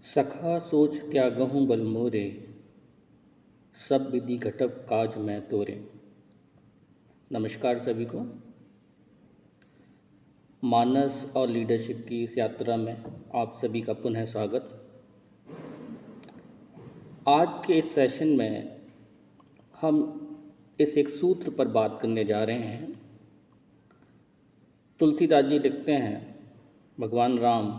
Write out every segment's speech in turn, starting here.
सखा सोच त्यागहूँ बल मोरे, सब विधि घटप काज मैं तोरे। नमस्कार सभी को। मानस और लीडरशिप की इस यात्रा में आप सभी का पुनः स्वागत। आज के इस सेशन में हम इस एक सूत्र पर बात करने जा रहे हैं। तुलसीदास जी लिखते हैं, भगवान राम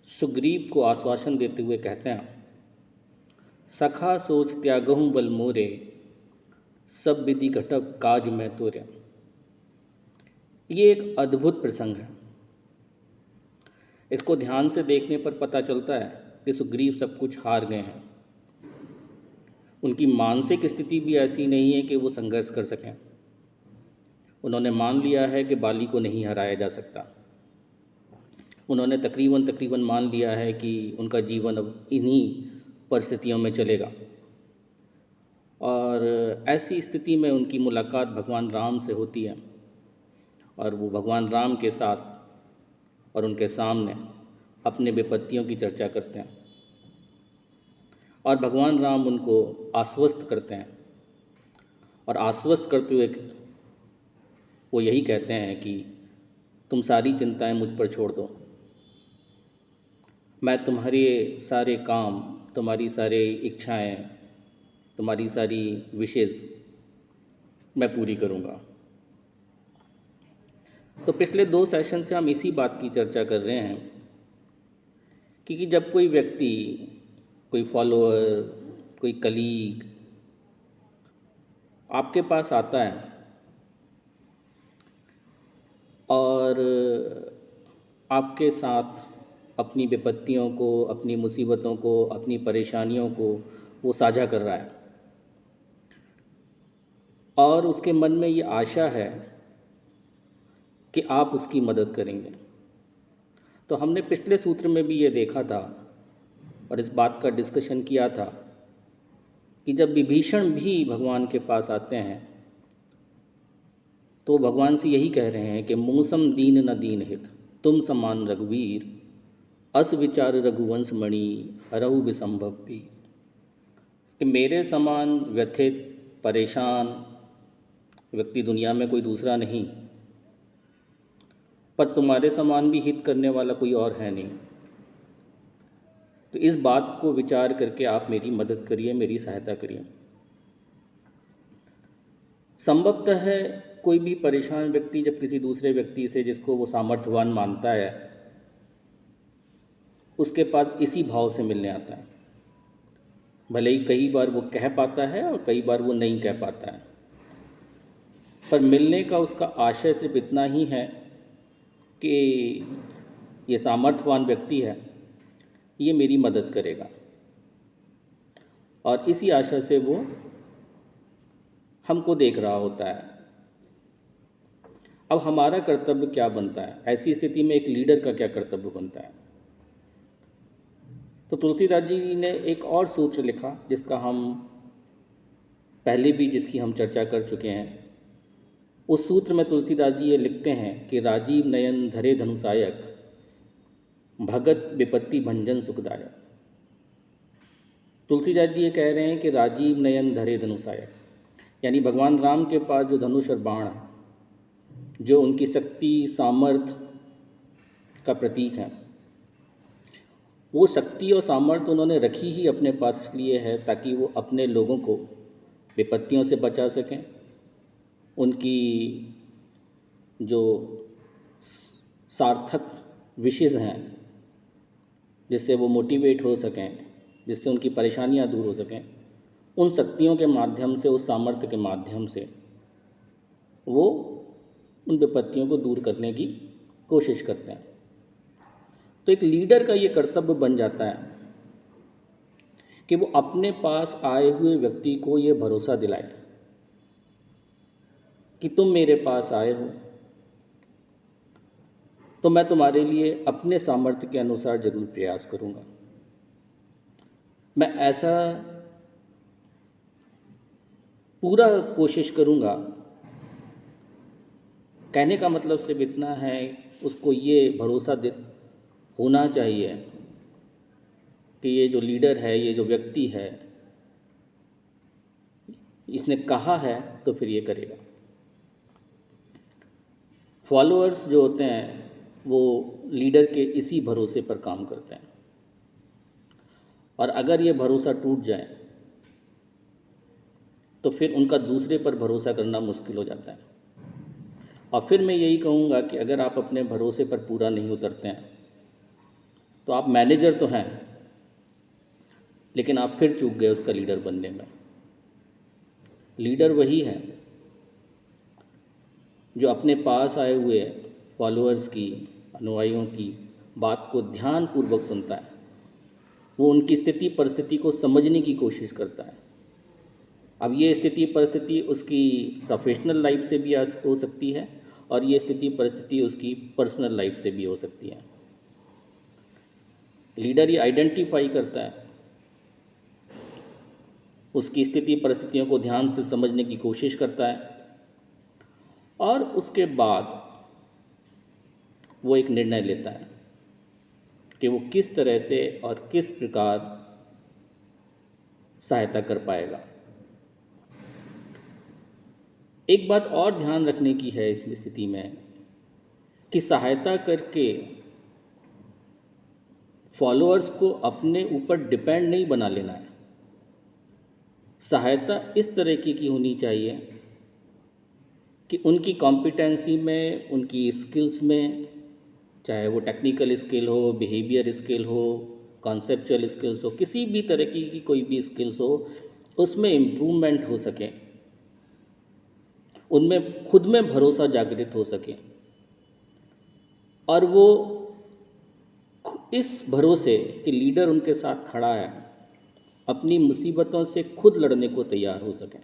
सुग्रीव को आश्वासन देते हुए कहते हैं, सखा सोच त्यागहूँ बल मोरे, सब विधि घटप काज मैं तोरे। ये एक अद्भुत प्रसंग है। इसको ध्यान से देखने पर पता चलता है कि सुग्रीव सब कुछ हार गए हैं। उनकी मानसिक स्थिति भी ऐसी नहीं है कि वो संघर्ष कर सकें। उन्होंने मान लिया है कि बाली को नहीं हराया जा सकता। उन्होंने तकरीबन मान लिया है कि उनका जीवन अब इन्हीं परिस्थितियों में चलेगा। और ऐसी स्थिति में उनकी मुलाकात भगवान राम से होती है और वो भगवान राम के साथ और उनके सामने अपने विपत्तियों की चर्चा करते हैं और भगवान राम उनको आश्वस्त करते हैं। और आश्वस्त करते हुए वो यही कहते हैं कि तुम सारी चिंताएं मुझ पर छोड़ दो, मैं तुम्हारे सारे काम, तुम्हारी सारी इच्छाएं, तुम्हारी सारी विशेज़ मैं पूरी करूँगा। तो पिछले 2 सेशन से हम इसी बात की चर्चा कर रहे हैं कि जब कोई व्यक्ति, कोई फॉलोअर, कोई कलीग आपके पास आता है और आपके साथ अपनी विपत्तियों को, अपनी मुसीबतों को, अपनी परेशानियों को वो साझा कर रहा है और उसके मन में ये आशा है कि आप उसकी मदद करेंगे। तो हमने पिछले सूत्र में भी ये देखा था और इस बात का डिस्कशन किया था कि जब विभीषण भी भगवान के पास आते हैं तो भगवान से यही कह रहे हैं कि मूसम दीन न दीन हित, तुम समान रघुवीर, अस विचार रघुवंश मणि, हरहु विसंभव पीर। कि मेरे समान व्यथित, परेशान व्यक्ति दुनिया में कोई दूसरा नहीं, पर तुम्हारे समान भी हित करने वाला कोई और है नहीं। तो इस बात को विचार करके आप मेरी मदद करिए, मेरी सहायता करिए। संभवतः है कोई भी परेशान व्यक्ति जब किसी दूसरे व्यक्ति से, जिसको वो सामर्थ्यवान मानता है, उसके पास इसी भाव से मिलने आता है। भले ही कई बार वो कह पाता है और कई बार वो नहीं कह पाता है, पर मिलने का उसका आशय सिर्फ इतना ही है कि ये सामर्थ्यवान व्यक्ति है, ये मेरी मदद करेगा। और इसी आशा से वो हमको देख रहा होता है। अब हमारा कर्तव्य क्या बनता है? ऐसी स्थिति में एक लीडर का क्या कर्तव्य बनता है? तो तुलसीदास जी ने एक और सूत्र लिखा जिसका हम पहले भी जिसकी हम चर्चा कर चुके हैं। उस सूत्र में तुलसीदास जी ये लिखते हैं कि राजीव नयन धरे धनुषायक, भगत विपत्ति भंजन सुखदायक। तुलसीदास जी ये कह रहे हैं कि राजीव नयन धरे धनुषायक, यानी भगवान राम के पास जो धनुष और बाण है, जो उनकी शक्ति सामर्थ्य का प्रतीक है, वो शक्ति और सामर्थ्य उन्होंने रखी ही अपने पास इसलिए है ताकि वो अपने लोगों को विपत्तियों से बचा सकें, उनकी जो सार्थक विशेष हैं जिससे वो मोटिवेट हो सकें, जिससे उनकी परेशानियां दूर हो सकें, उन शक्तियों के माध्यम से, उस सामर्थ्य के माध्यम से वो उन विपत्तियों को दूर करने की कोशिश करते हैं। तो एक लीडर का ये कर्तव्य बन जाता है कि वो अपने पास आए हुए व्यक्ति को ये भरोसा दिलाए कि तुम मेरे पास आए हो तो मैं तुम्हारे लिए अपने सामर्थ्य के अनुसार जरूर प्रयास करूँगा। मैं ऐसा पूरा कोशिश करूँगा। कहने का मतलब सिर्फ इतना है, उसको ये भरोसा होना चाहिए कि ये जो लीडर है, ये जो व्यक्ति है, इसने कहा है तो फिर ये करेगा। फॉलोअर्स जो होते हैं वो लीडर के इसी भरोसे पर काम करते हैं, और अगर ये भरोसा टूट जाए तो फिर उनका दूसरे पर भरोसा करना मुश्किल हो जाता है। और फिर मैं यही कहूँगा कि अगर आप अपने भरोसे पर पूरा नहीं उतरते हैं तो आप मैनेजर तो हैं, लेकिन आप फिर चूक गए उसका लीडर बनने में। लीडर वही है जो अपने पास आए हुए फॉलोअर्स की, अनुयायियों की बात को ध्यानपूर्वक सुनता है। वो उनकी स्थिति परिस्थिति को समझने की कोशिश करता है। अब ये स्थिति परिस्थिति उसकी प्रोफेशनल लाइफ से भी हो सकती है, और ये स्थिति परिस्थिति उसकी पर्सनल लाइफ से भी हो सकती है। लीडर ये आइडेंटिफाई करता है, उसकी स्थिति परिस्थितियों को ध्यान से समझने की कोशिश करता है, और उसके बाद वो एक निर्णय लेता है कि वो किस तरह से और किस प्रकार सहायता कर पाएगा। एक बात और ध्यान रखने की है इस स्थिति में कि सहायता करके फॉलोअर्स को अपने ऊपर डिपेंड नहीं बना लेना है। सहायता इस तरह की होनी चाहिए कि उनकी कॉम्पिटेंसी में, उनकी स्किल्स में, चाहे वो टेक्निकल स्किल हो, बिहेवियर स्किल हो, कॉन्सेप्चुअल स्किल्स हो, किसी भी तरह की कोई भी स्किल्स हो, उसमें इम्प्रूवमेंट हो सके, उनमें खुद में भरोसा जागृत हो सके, और वो इस भरोसे कि लीडर उनके साथ खड़ा है, अपनी मुसीबतों से खुद लड़ने को तैयार हो सकें।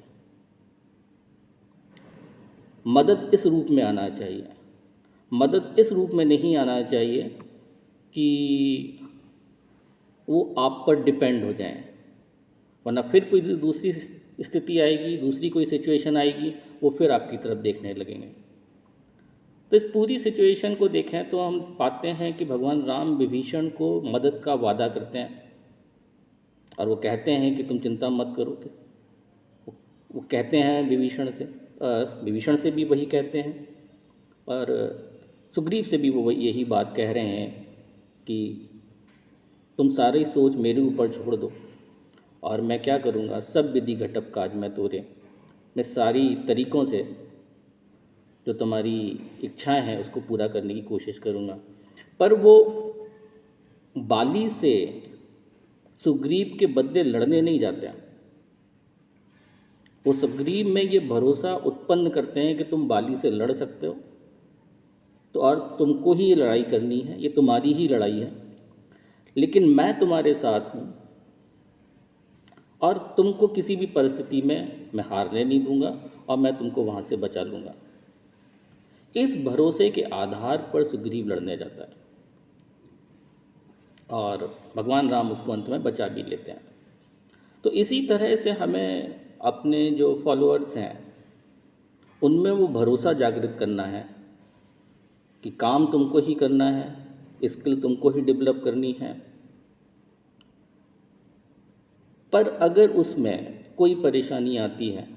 मदद इस रूप में आना चाहिए, मदद इस रूप में नहीं आना चाहिए कि वो आप पर डिपेंड हो जाएं, वरना फिर कोई दूसरी स्थिति आएगी, दूसरी कोई सिचुएशन आएगी, वो फिर आपकी तरफ देखने लगेंगे। तो इस पूरी सिचुएशन को देखें तो हम पाते हैं कि भगवान राम विभीषण को मदद का वादा करते हैं, और वो कहते हैं कि तुम चिंता मत करो। वो कहते हैं विभीषण से भी वही कहते हैं, और सुग्रीव से भी वो यही बात कह रहे हैं कि तुम सारी सोच मेरे ऊपर छोड़ दो, और मैं क्या करूँगा, सब विधि घटप काज मैं तोरे। मैं सारी तरीक़ों से जो तुम्हारी इच्छाएं हैं उसको पूरा करने की कोशिश करूँगा। पर वो बाली से सुग्रीव के बदले लड़ने नहीं जाते हैं। वो सुग्रीव में ये भरोसा उत्पन्न करते हैं कि तुम बाली से लड़ सकते हो, तो और तुमको ही ये लड़ाई करनी है, ये तुम्हारी ही लड़ाई है, लेकिन मैं तुम्हारे साथ हूँ, और तुमको किसी भी परिस्थिति में मैं हारने नहीं दूंगा, और मैं तुमको वहाँ से बचा लूँगा। इस भरोसे के आधार पर सुग्रीव लड़ने जाता है, और भगवान राम उसको अंत में बचा भी लेते हैं। तो इसी तरह से हमें अपने जो फॉलोअर्स हैं उनमें वो भरोसा जागृत करना है कि काम तुमको ही करना है, स्किल तुमको ही डेवलप करनी है, पर अगर उसमें कोई परेशानी आती है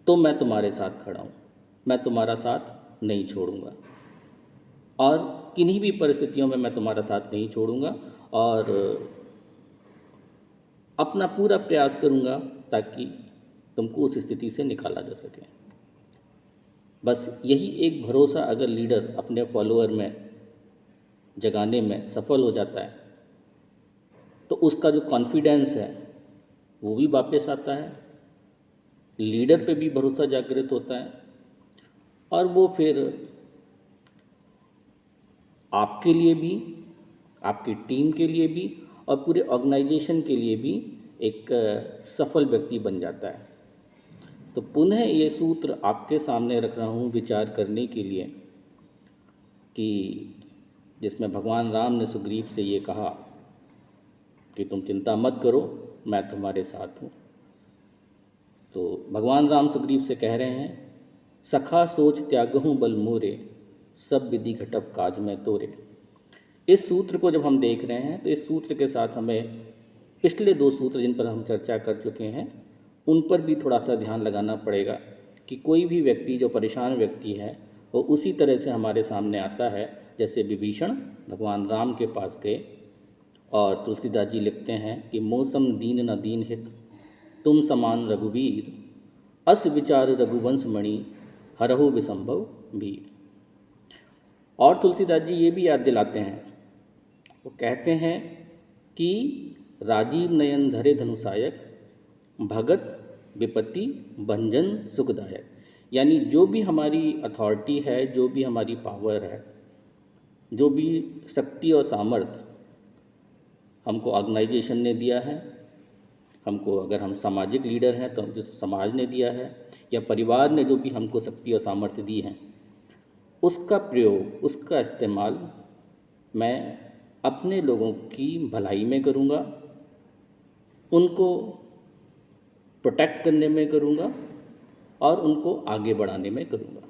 तो मैं तुम्हारे साथ खड़ा हूँ, मैं तुम्हारा साथ नहीं छोड़ूंगा, और किन्हीं भी परिस्थितियों में मैं तुम्हारा साथ नहीं छोड़ूंगा, और अपना पूरा प्रयास करूंगा ताकि तुमको उस स्थिति से निकाला जा सके। बस यही एक भरोसा अगर लीडर अपने फॉलोअर में जगाने में सफल हो जाता है तो उसका जो कॉन्फिडेंस है वो भी वापस आता है, लीडर पे भी भरोसा जागृत होता है, और वो फिर आपके लिए भी, आपकी टीम के लिए भी, और पूरे ऑर्गेनाइजेशन के लिए भी एक सफल व्यक्ति बन जाता है। तो पुनः ये सूत्र आपके सामने रख रहा हूँ विचार करने के लिए, कि जिसमें भगवान राम ने सुग्रीव से ये कहा कि तुम चिंता मत करो, मैं तुम्हारे साथ हूँ। तो भगवान राम सुग्रीव से कह रहे हैं, सखा सोच त्यागहूँ बल मोरे, सब विधि घटप काज में तोरे। इस सूत्र को जब हम देख रहे हैं तो इस सूत्र के साथ हमें पिछले 2 सूत्र जिन पर हम चर्चा कर चुके हैं उन पर भी थोड़ा सा ध्यान लगाना पड़ेगा कि कोई भी व्यक्ति जो परेशान व्यक्ति है वो उसी तरह से हमारे सामने आता है जैसे विभीषण भगवान राम के पास गए और तुलसीदास जी लिखते हैं कि मौसम दीन न दीन हित तुम समान रघुवीर अस विचार रघुवंश मणि हरहु विसंभव भीर। और तुलसीदास जी ये भी याद दिलाते हैं, वो कहते हैं कि राजीव नयन धरे धनुषायक भगत विपत्ति भंजन सुखदायक। यानी जो भी हमारी अथॉरिटी है, जो भी हमारी पावर है, जो भी शक्ति और सामर्थ्य हमको ऑर्गेनाइजेशन ने दिया है, हमको अगर हम सामाजिक लीडर हैं तो जिस समाज ने दिया है या परिवार ने जो भी हमको शक्ति और सामर्थ्य दी हैं, उसका प्रयोग, उसका इस्तेमाल मैं अपने लोगों की भलाई में करूँगा, उनको प्रोटेक्ट करने में करूँगा और उनको आगे बढ़ाने में करूँगा।